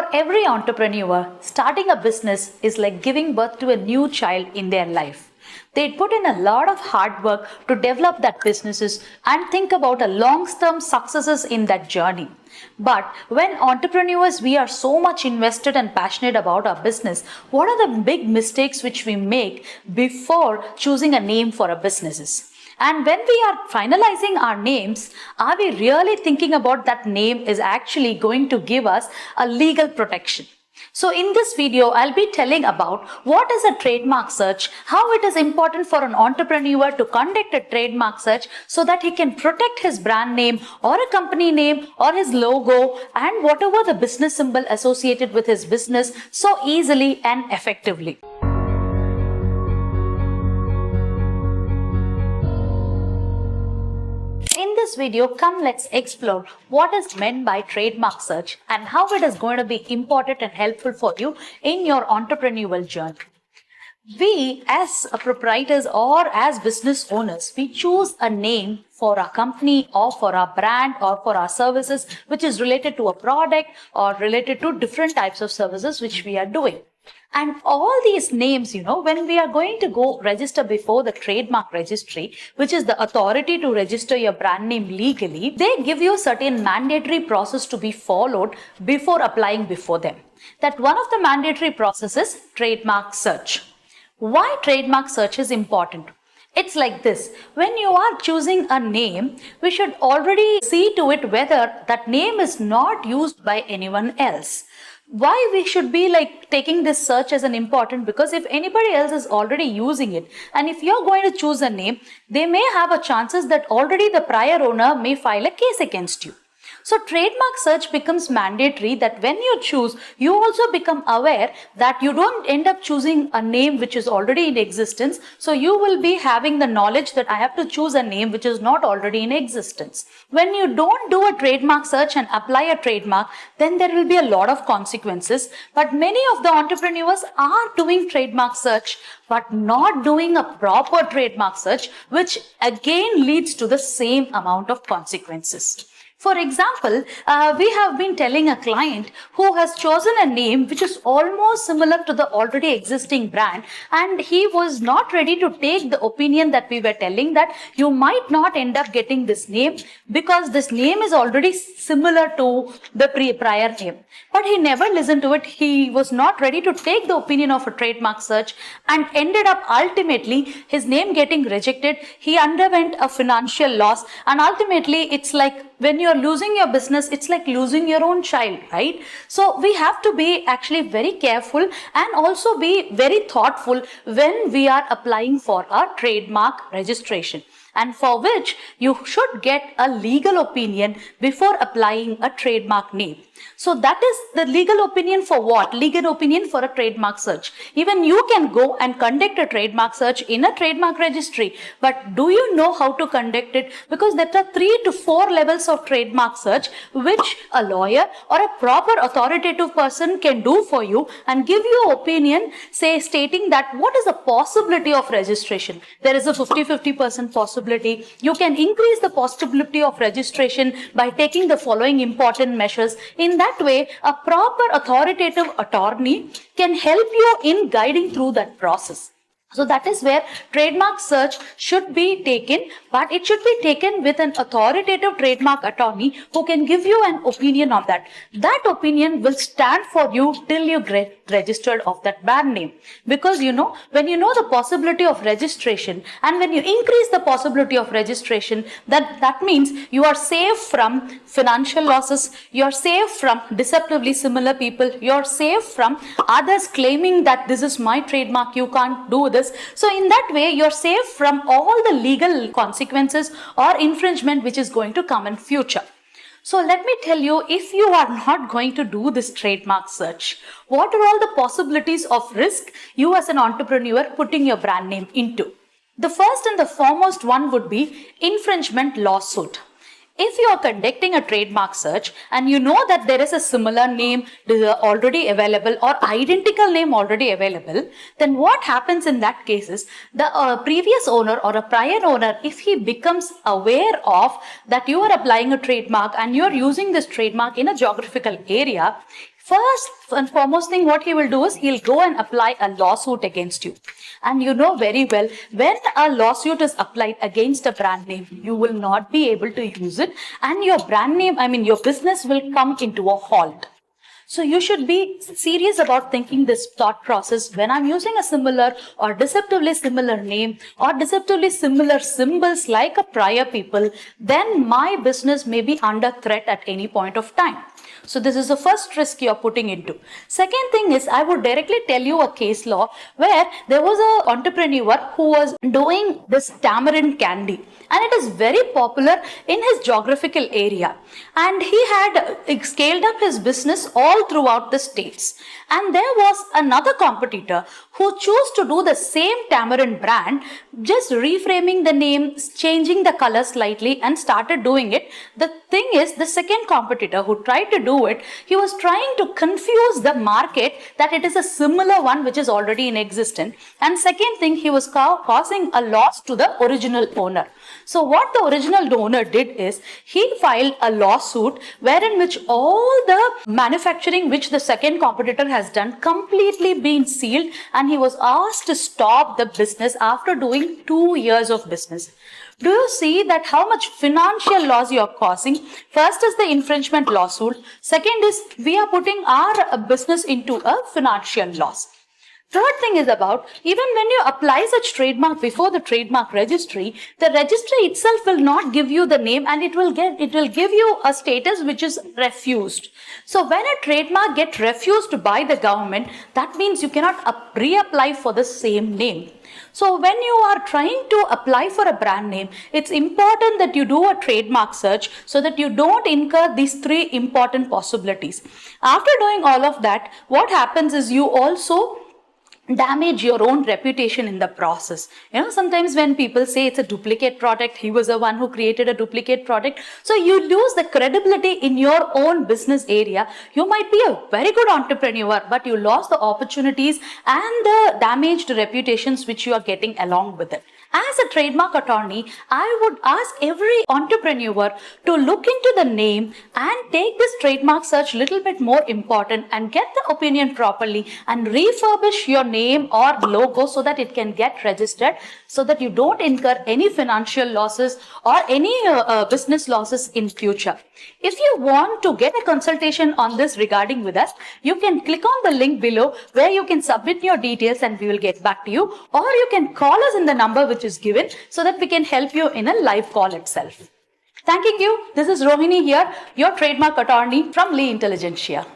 For every entrepreneur, starting a business is like giving birth to a new child in their life. They put in a lot of hard work to develop that businesses and think about a long-term successes in that journey. But when entrepreneurs, we are so much invested and passionate about our business, what are the big mistakes which we make before choosing a name for our businesses? And when we are finalizing our names, are we really thinking about that name is actually going to give us a legal protection? So in this video, I'll be telling about what is a trademark search, how it is important for an entrepreneur to conduct a trademark search so that he can protect his brand name or a company name or his logo and whatever the business symbol associated with his business so easily and effectively. In this video, let's explore what is meant by trademark search and how it is going to be important and helpful for you in your entrepreneurial journey. We as proprietors or as business owners, we choose a name for our company or for our brand or for our services which is related to a product or related to different types of services which we are doing. And all these names, when we are going to go register before the trademark registry, which is the authority to register your brand name legally, they give you certain mandatory process to be followed before applying before them. That one of the mandatory processes is trademark search. Why trademark search is important? It's like this. When you are choosing a name, we should already see to it whether that name is not used by anyone else. Why we should be taking this search as an important, because if anybody else is already using it and if you're going to choose a name, they may have a chances that already the prior owner may file a case against you. So trademark search becomes mandatory that when you choose, you also become aware that you don't end up choosing a name which is already in existence. So you will be having the knowledge that I have to choose a name which is not already in existence. When you don't do a trademark search and apply a trademark, then there will be a lot of consequences. But many of the entrepreneurs are doing trademark search but not doing a proper trademark search, which again leads to the same amount of consequences. For example, we have been telling a client who has chosen a name which is almost similar to the already existing brand, and he was not ready to take the opinion that we were telling that you might not end up getting this name because this name is already similar to the prior name. But he never listened to it. He was not ready to take the opinion of a trademark search and ended up ultimately his name getting rejected. He underwent a financial loss, and ultimately it's like when you're losing your business, it's like losing your own child, right? So we have to be actually very careful and also be very thoughtful when we are applying for a trademark registration, and for which you should get a legal opinion before applying a trademark name. So that is the legal opinion for what? Legal opinion for a trademark search. Even you can go and conduct a trademark search in a trademark registry, but do you know how to conduct it? Because there are 3 to 4 levels of trademark search which a lawyer or a proper authoritative person can do for you and give you opinion, say stating that what is the possibility of registration. There is a 50-50% possibility. You can increase the possibility of registration by taking the following important measures. In that way, a proper authoritative attorney can help you in guiding through that process. So that is where trademark search should be taken, but it should be taken with an authoritative trademark attorney who can give you an opinion on that. That opinion will stand for you till you get registered of that brand name. Because when you know the possibility of registration and when you increase the possibility of registration, that means you are safe from financial losses, you are safe from deceptively similar people, you are safe from others claiming that this is my trademark, you can't do this. So in that way, you're safe from all the legal consequences or infringement which is going to come in future. So let me tell you, if you are not going to do this trademark search, what are all the possibilities of risk you as an entrepreneur putting your brand name into? The first and the foremost one would be infringement lawsuit. If you are conducting a trademark search and you know that there is a similar name already available or identical name already available, then what happens in that case is the previous owner or a prior owner, if he becomes aware of that you are applying a trademark and you are using this trademark in a geographical area, First and foremost thing what he will do is he'll go and apply a lawsuit against you. And you know very well, when a lawsuit is applied against a brand name, you will not be able to use it, and your brand name, your business will come into a halt. So you should be serious about thinking this thought process. When I'm using a similar or deceptively similar name or deceptively similar symbols like a prior people, then my business may be under threat at any point of time. So this is the first risk you're putting into. Second thing is, I would directly tell you a case law where there was an entrepreneur who was doing this tamarind candy, and it is very popular in his geographical area, and he had scaled up his business all throughout the states. And there was another competitor who chose to do the same tamarind brand, just reframing the name, changing the color slightly, and started doing it. The thing is, the second competitor who tried to do it, he was trying to confuse the market that it is a similar one which is already in existence. And second thing, he was causing a loss to the original owner. So what the original owner did is, he filed a lawsuit wherein which all the manufacturing which the second competitor has done completely been sealed, and he was asked to stop the business after doing 2 years of business. Do you see that how much financial loss you are causing? First is the infringement lawsuit. Second is we are putting our business into a financial loss. Third thing is about, even when you apply such trademark before the trademark registry, the registry itself will not give you the name, and it will give you a status which is refused. So when a trademark gets refused by the government, that means you cannot reapply for the same name. So when you are trying to apply for a brand name, it's important that you do a trademark search so that you don't incur these 3 important possibilities. After doing all of that, what happens is you also damage your own reputation in the process. Sometimes when people say it's a duplicate product, he was the one who created a duplicate product. So you lose the credibility in your own business area. You might be a very good entrepreneur, but you lost the opportunities and the damaged reputations which you are getting along with it. As a trademark attorney, I would ask every entrepreneur to look into the name and take this trademark search little bit more important and get the opinion properly and refurbish your name or logo so that it can get registered, so that you don't incur any financial losses or any business losses in future. If you want to get a consultation on this regarding with us, you can click on the link below where you can submit your details and we will get back to you, or you can call us in the number which is given so that we can help you in a live call itself. Thanking you. This is Rohini here, your trademark attorney from Intelligensia.